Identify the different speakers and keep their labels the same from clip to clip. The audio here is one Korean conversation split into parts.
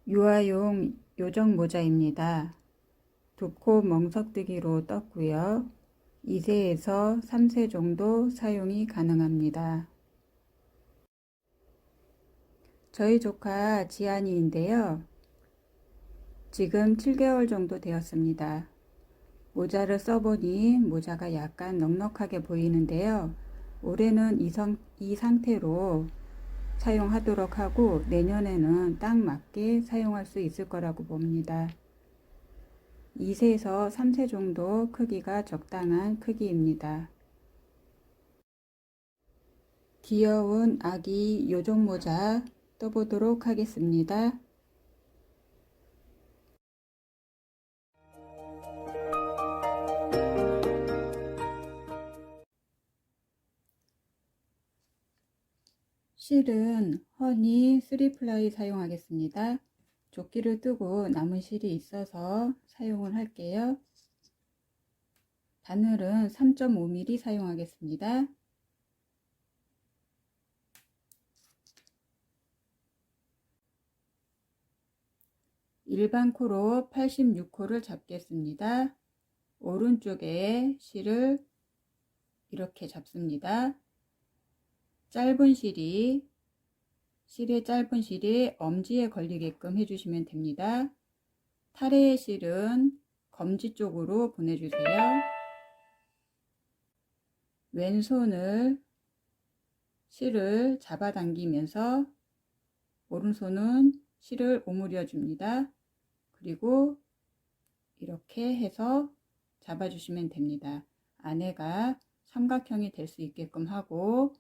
Speaker 1: 유아용 요정 모자입니다. 2코 멍석뜨기로 떴고요. 2세에서 3세 정도 사용이 가능합니다. 저희 조카 지안이인데요. 지금 7개월 정도 되었습니다. 모자를 써보니 모자가 약간 넉넉하게 보이는데요. 올해는 이 상태로 사용하도록 하고 내년에는 딱 맞게 사용할 수 있을 거라고 봅니다. 2세에서 3세 정도 크기가 적당한 크기입니다. 귀여운 아기 요정 모자 떠보도록 하겠습니다. 실은 허니 3플라이 사용하겠습니다. 조끼를 뜨고 남은 실이 있어서 사용을 할게요. 바늘은 3.5mm 사용하겠습니다. 일반 코로 86코를 잡겠습니다. 오른쪽에 실을 이렇게 잡습니다. 실의 짧은 실이 엄지에 걸리게끔 해주시면 됩니다. 타래의 실은 검지 쪽으로 보내주세요. 왼손을 실을 잡아당기면서 오른손은 실을 오므려 줍니다. 그리고 이렇게 해서 잡아주시면 됩니다. 안에가 삼각형이 될 수 있게끔 하고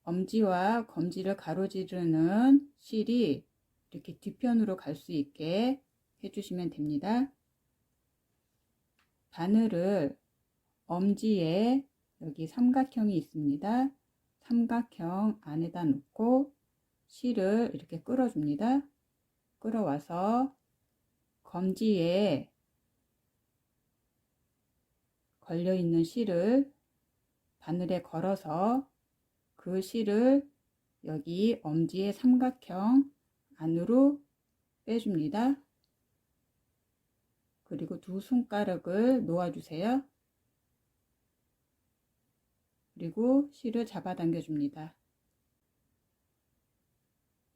Speaker 1: 엄지와 검지를 가로지르는 실이 이렇게 뒤편으로 갈 수 있게 해주시면 됩니다. 바늘을 엄지에 여기 삼각형이 있습니다. 삼각형 안에다 놓고 실을 이렇게 끌어줍니다. 끌어와서 검지에 걸려있는 실을 바늘에 걸어서 그 실을 여기 엄지의 삼각형 안으로 빼줍니다. 그리고 두 손가락을 놓아주세요. 그리고 실을 잡아당겨 줍니다.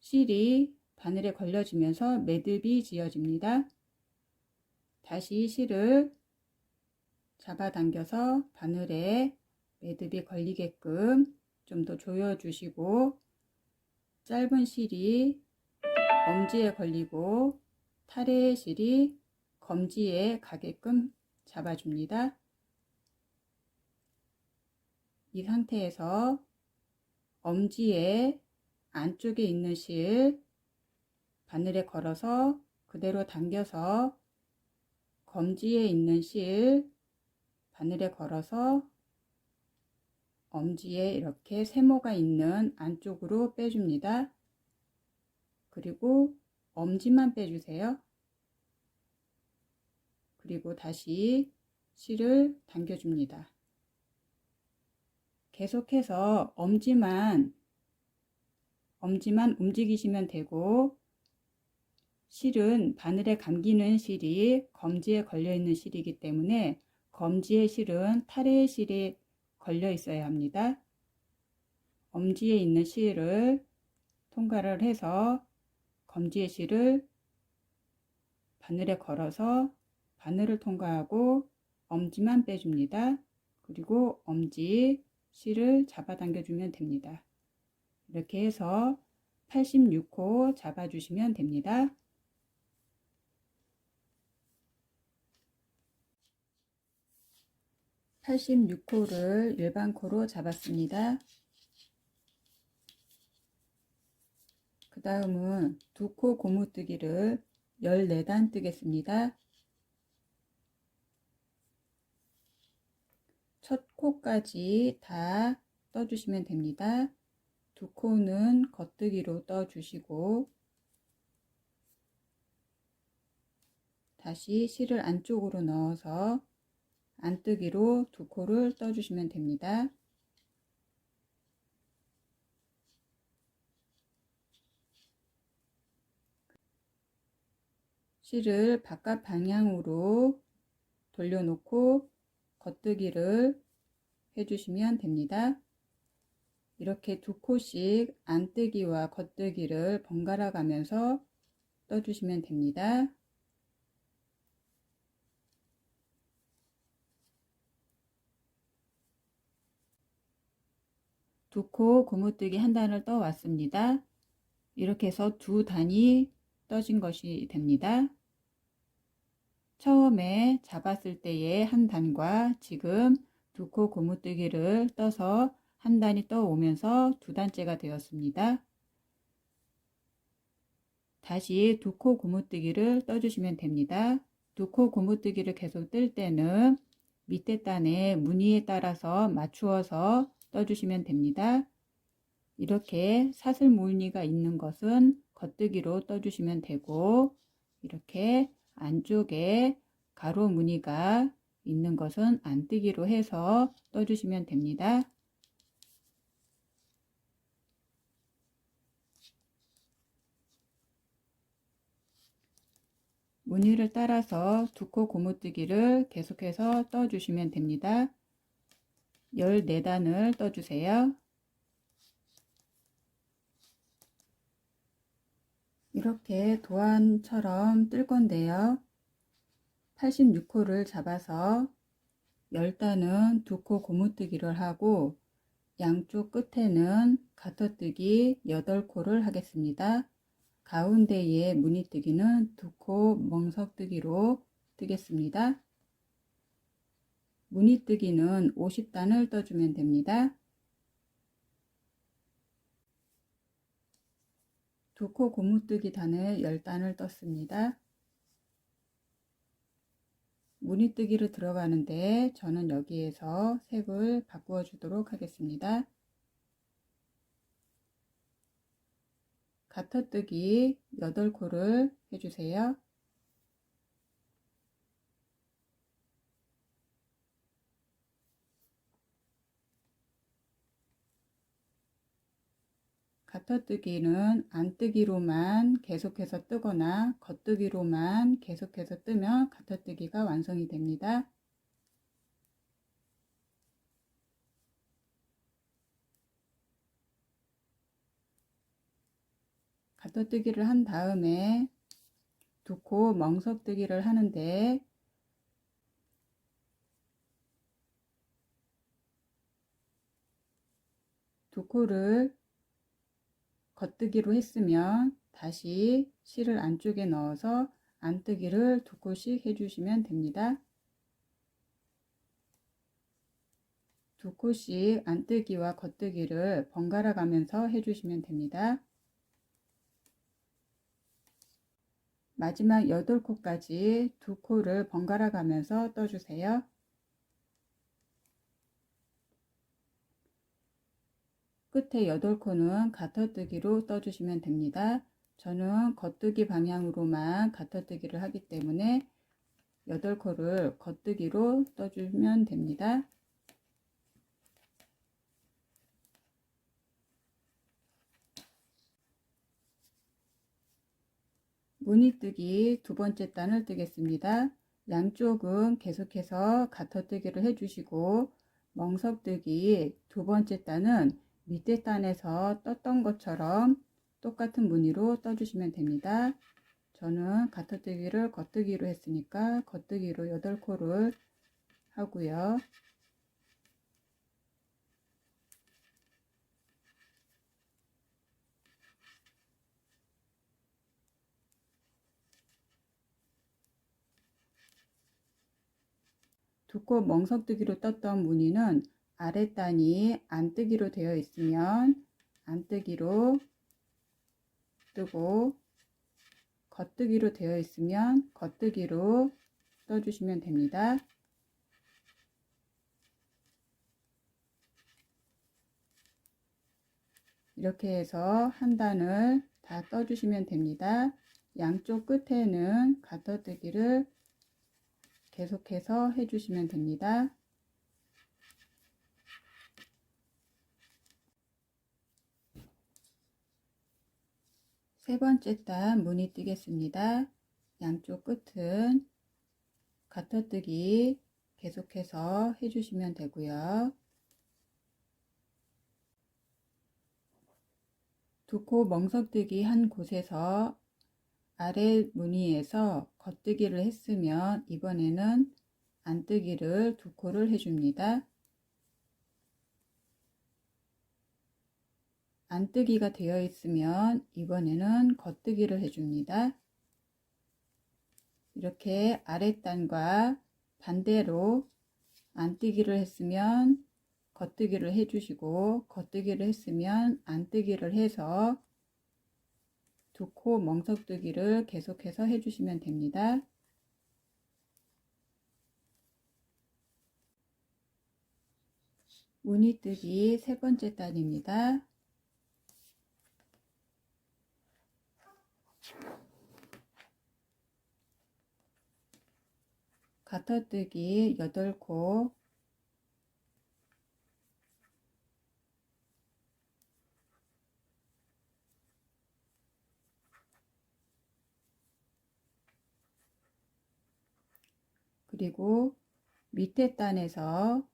Speaker 1: 실이 바늘에 걸려지면서 매듭이 지어집니다. 다시 실을 잡아당겨서 바늘에 매듭이 걸리게끔 좀 더 조여주시고 짧은 실이 엄지에 걸리고 타래의 실이 검지에 가게끔 잡아줍니다. 이 상태에서 엄지의 안쪽에 있는 실 바늘에 걸어서 그대로 당겨서 검지에 있는 실 바늘에 걸어서 엄지에 이렇게 세모가 있는 안쪽으로 빼줍니다. 그리고 엄지만 빼주세요. 그리고 다시 실을 당겨줍니다. 계속해서 엄지만 움직이시면 되고 실은 바늘에 감기는 실이 검지에 걸려있는 실이기 때문에 검지의 실은 타래의 실이 걸려 있어야 합니다. 엄지에 있는 실을 통과를 해서 검지의 실을 바늘에 걸어서 바늘을 통과하고 엄지만 빼줍니다. 그리고 엄지 실을 잡아당겨 주면 됩니다. 이렇게 해서 86호 잡아주시면 됩니다. (86호를) 일반 코로 잡았습니다. 그 다음은 2코 고무뜨기를 14단 뜨겠습니다. 첫 코까지 다 떠주시면 됩니다. 2코는 겉뜨기로 떠주시고 다시 실을 안쪽으로 넣어서 안뜨기로 2코를 떠주시면 됩니다. 실을 바깥 방향으로 돌려놓고 겉뜨기를 해주시면 됩니다. 이렇게 두 코씩 안뜨기와 겉뜨기를 번갈아 가면서 떠주시면 됩니다. 두 코 고무뜨기 한 단을 떠 왔습니다. 이렇게 해서 두 단이 떠진 것이 됩니다. 처음에 잡았을 때의 한 단과 지금 두 코 고무뜨기를 떠서 한 단이 떠오면서 두 단째가 되었습니다. 다시 두 코 고무뜨기를 떠주시면 됩니다. 두 코 고무뜨기를 계속 뜰 때는 밑에 단의 무늬에 따라서 맞추어서 떠주시면 됩니다. 이렇게 사슬 무늬가 있는 것은 겉뜨기로 떠주시면 되고, 이렇게 안쪽에 가로 무늬가 있는 것은 안뜨기로 해서 떠주시면 됩니다. 무늬를 따라서 두 코 고무뜨기를 계속해서 떠주시면 됩니다. 14단을 떠주세요. 이렇게 도안처럼 뜰 건데요. 86코를 잡아서 10단은 두 코 고무뜨기를 하고 양쪽 끝에는 가터뜨기 8코를 하겠습니다. 가운데에 무늬뜨기는 두 코 멍석뜨기로 뜨겠습니다. 무늬뜨기는 50단을 떠주면 됩니다. 두 코 고무뜨기 단을 10단을 떴습니다. 무늬뜨기를 들어가는데 저는 여기에서 색을 바꾸어 주도록 하겠습니다. 가터뜨기 8코를 해주세요. 가터뜨기는 안뜨기로만 계속해서 뜨거나 겉뜨기로만 계속해서 뜨면 가터뜨기가 완성이 됩니다. 가터뜨기를 한 다음에 두 코 멍석뜨기를 하는데 두 코를 겉뜨기로 했으면 다시 실을 안쪽에 넣어서 안뜨기를 두 코씩 해주시면 됩니다. 두 코씩 안뜨기와 겉뜨기를 번갈아 가면서 해주시면 됩니다. 마지막 8코까지 두 코를 번갈아 가면서 떠주세요. 끝에 8코는 가터뜨기로 떠주시면 됩니다. 저는 겉뜨기 방향으로만 가터뜨기를 하기 때문에 8코를 겉뜨기로 떠주면 됩니다. 무늬뜨기 두 번째 단을 뜨겠습니다. 양쪽은 계속해서 가터뜨기를 해주시고 멍석뜨기 두 번째 단은 밑에 단에서 떴던 것처럼 똑같은 무늬로 떠주시면 됩니다. 저는 가터뜨기를 겉뜨기로 했으니까 겉뜨기로 8코를 하고요. 두 코 멍석뜨기로 떴던 무늬는 아랫단이 안뜨기로 되어 있으면 안뜨기로 뜨고 겉뜨기로 되어 있으면 겉뜨기로 떠주시면 됩니다. 이렇게 해서 한 단을 다 떠주시면 됩니다. 양쪽 끝에는 가터뜨기를 계속해서 해주시면 됩니다. 세 번째 단 무늬 뜨겠습니다. 양쪽 끝은 가터뜨기 계속해서 해주시면 되고요. 두 코 멍석뜨기 한 곳에서 아래 무늬에서 겉뜨기를 했으면 이번에는 안뜨기를 두 코를 해줍니다. 안뜨기가 되어 있으면 이번에는 겉뜨기를 해줍니다. 이렇게 아랫단과 반대로 안뜨기를 했으면 겉뜨기를 해주시고 겉뜨기를 했으면 안뜨기를 해서 두 코 멍석뜨기를 계속해서 해주시면 됩니다. 무늬뜨기 세 번째 단입니다. 가터뜨기 8코, 그리고 밑에 단에서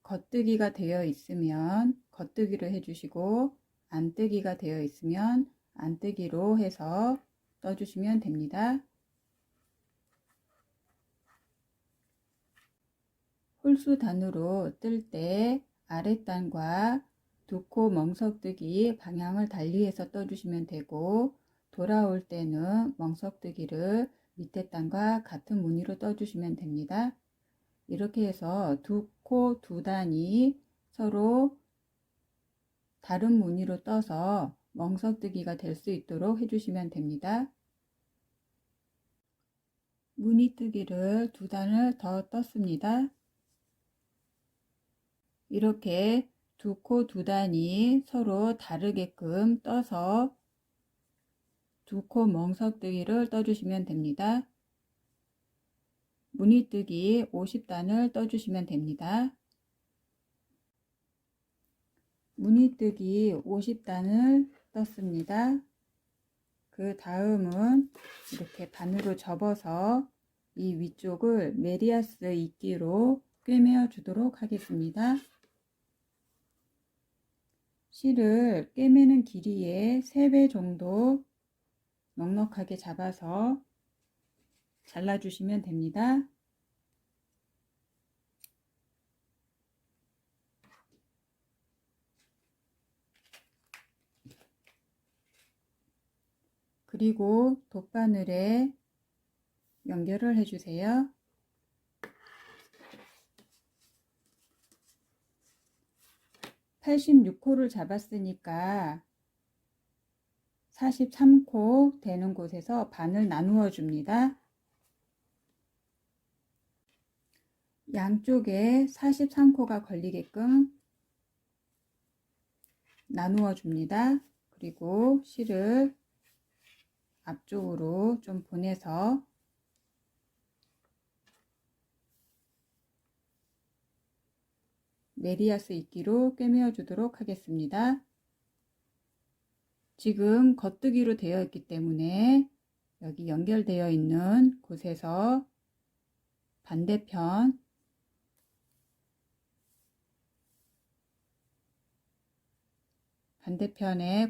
Speaker 1: 겉뜨기가 되어 있으면 겉뜨기를 해주시고 안뜨기가 되어 있으면 안뜨기로 해서 떠주시면 됩니다. 홀수단으로 뜰 때 아랫단과 두 코 멍석뜨기 방향을 달리해서 떠주시면 되고 돌아올 때는 멍석뜨기를 밑에 단과 같은 무늬로 떠주시면 됩니다. 이렇게 해서 두 코 두 단이 서로 다른 무늬로 떠서 멍석뜨기가 될 수 있도록 해주시면 됩니다. 무늬뜨기를 두 단을 더 떴습니다. 이렇게 두 코 두 단이 서로 다르게끔 떠서 두 코 멍석뜨기를 떠주시면 됩니다. 무늬뜨기 50단을 떠주시면 됩니다. 무늬뜨기 50단을 떴습니다. 그 다음은 이렇게 반으로 접어서 이 위쪽을 메리아스 이끼로 꿰매어 주도록 하겠습니다. 실을 꿰매는 길이의 3배 정도 넉넉하게 잡아서 잘라주시면 됩니다. 그리고 돗바늘에 연결을 해주세요. (86코를) 잡았으니까 43코 되는 곳에서 반을 나누어 줍니다. 양쪽에 43코가 걸리게끔 나누어 줍니다. 그리고 실을 앞쪽으로 좀 보내서 메리아스 이끼로 꿰매어 주도록 하겠습니다. 지금 겉뜨기로 되어 있기 때문에 여기 연결되어 있는 곳에서 반대편에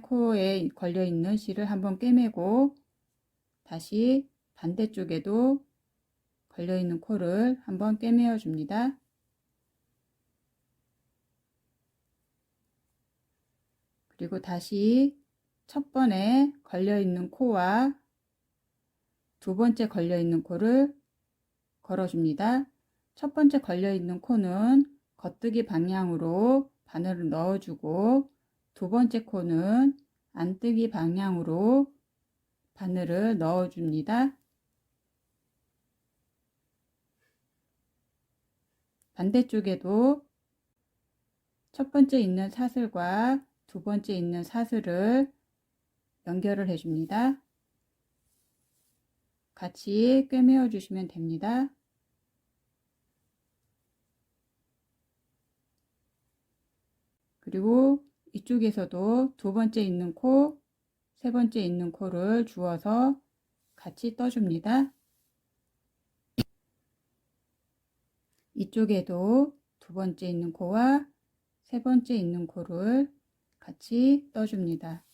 Speaker 1: 코에 걸려 있는 실을 한번 꿰매고 다시 반대쪽에도 걸려 있는 코를 한번 꿰매어 줍니다. 그리고 다시 첫 번에 걸려 있는 코와 두 번째 걸려 있는 코를 걸어줍니다. 첫 번째 걸려 있는 코는 겉뜨기 방향으로 바늘을 넣어주고 두 번째 코는 안뜨기 방향으로 바늘을 넣어줍니다. 반대쪽에도 첫 번째 있는 사슬과 두 번째 있는 사슬을 연결을 해줍니다. 같이 꿰매어 주시면 됩니다. 그리고 이쪽에서도 두 번째 있는 코, 세 번째 있는 코를 주어서 같이 떠줍니다. 이쪽에도 두 번째 있는 코와 세 번째 있는 코를 같이 떠줍니다.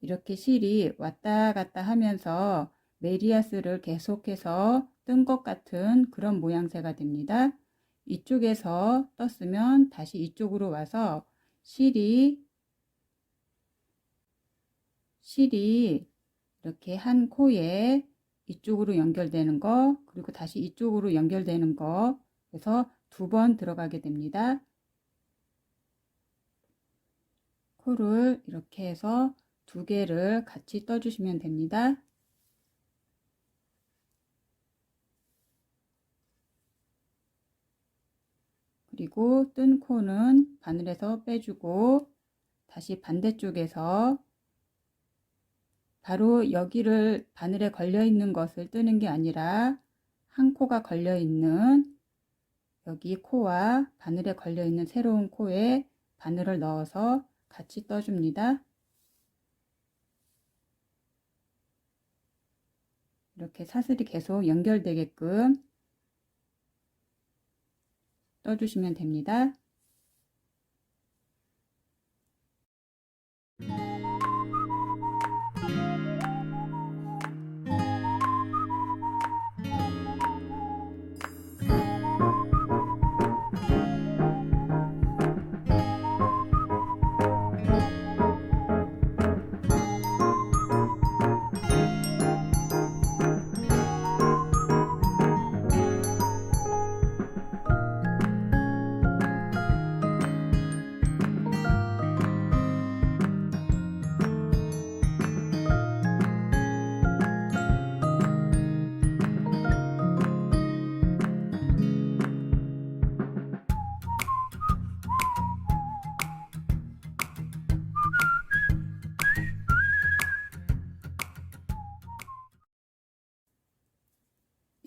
Speaker 1: 이렇게 실이 왔다 갔다 하면서 메리아스를 계속해서 뜬 것 같은 그런 모양새가 됩니다. 이쪽에서 떴으면 다시 이쪽으로 와서 실이 이렇게 한 코에 이쪽으로 연결되는 거, 그리고 다시 이쪽으로 연결되는 거, 그래서 두 번 들어가게 됩니다. 코를 이렇게 해서 두 개를 같이 떠주시면 됩니다. 그리고 뜬 코는 바늘에서 빼주고 다시 반대쪽에서 바로 여기를 바늘에 걸려 있는 것을 뜨는 게 아니라 한 코가 걸려 있는 여기 코와 바늘에 걸려 있는 새로운 코에 바늘을 넣어서 같이 떠줍니다. 이렇게 사슬이 계속 연결되게끔 떠주시면 됩니다.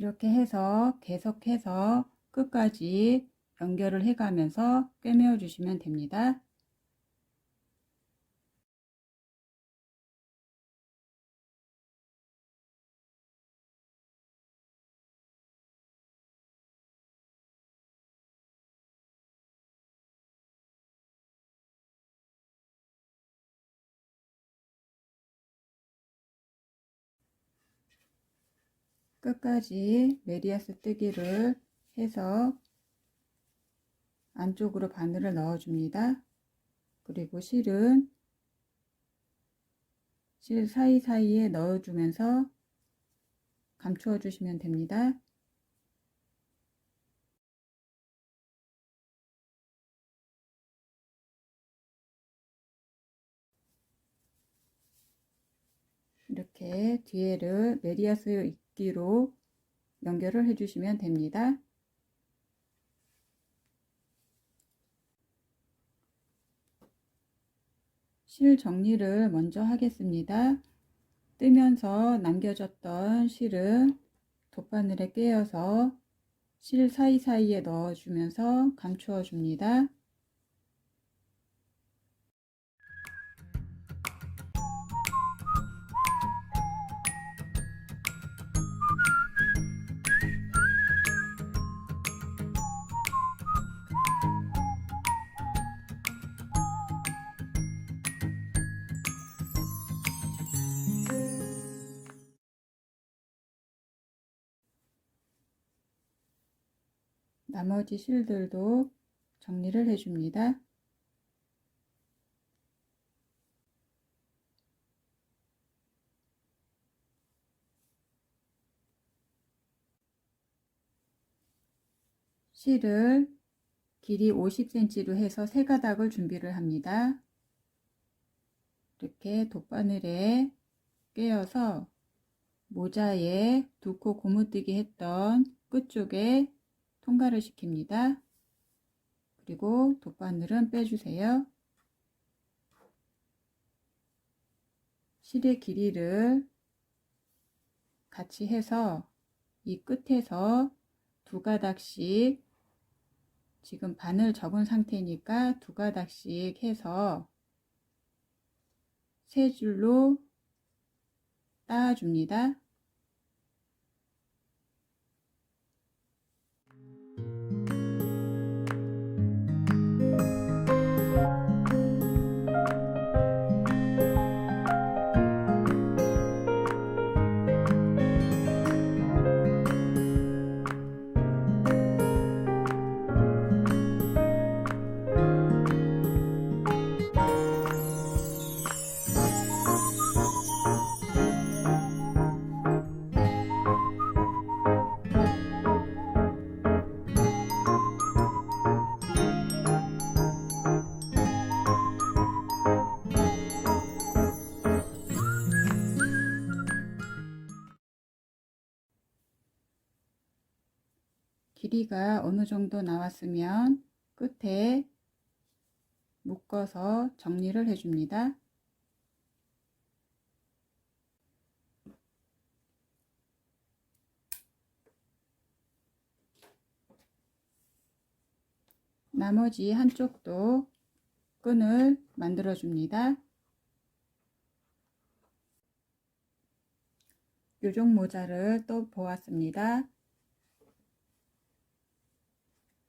Speaker 1: 이렇게 해서 계속해서 끝까지 연결을 해가면서 꿰매어 주시면 됩니다. 끝까지 메리아스 뜨기를 해서 안쪽으로 바늘을 넣어 줍니다. 그리고 실 사이사이에 넣어 주면서 감추어 주시면 됩니다. 이렇게 뒤에를 메리아스 입기로 연결을 해 주시면 됩니다. 실 정리를 먼저 하겠습니다. 뜨면서 남겨졌던 실은 돗바늘에 꿰어서 실 사이사이에 넣어주면서 감추어 줍니다. 나머지 실들도 정리를 해줍니다. 실을 길이 50cm로 해서 세 가닥을 준비를 합니다. 이렇게 돗바늘에 꿰어서 모자에 두 코 고무뜨기 했던 끝쪽에 통과를 시킵니다. 그리고 돗바늘은 빼주세요. 실의 길이를 같이 해서 이 끝에서 두 가닥씩 지금 바늘 접은 상태니까 두 가닥씩 해서 세 줄로 따줍니다. 길이가 어느 정도 나왔으면 끝에 묶어서 정리를 해줍니다. 나머지 한쪽도 끈을 만들어 줍니다. 요정 모자를 또 보았습니다.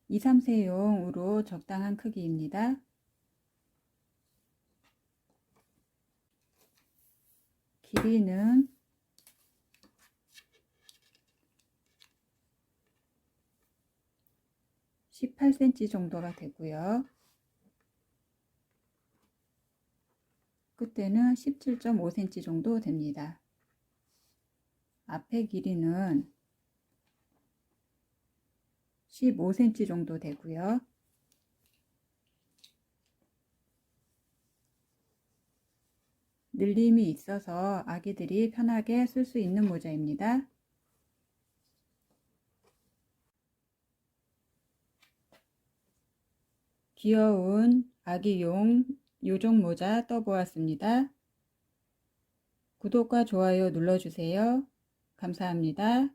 Speaker 1: 2, 3세용으로 적당한 크기입니다. 길이는 18cm 정도가 되고요. 끝에는 17.5cm 정도 됩니다. 앞에 길이는 15cm 정도 되고요. 늘림이 있어서 아기들이 편하게 쓸 수 있는 모자입니다. 귀여운 아기용 요정 모자 떠보았습니다. 구독과 좋아요 눌러주세요. 감사합니다.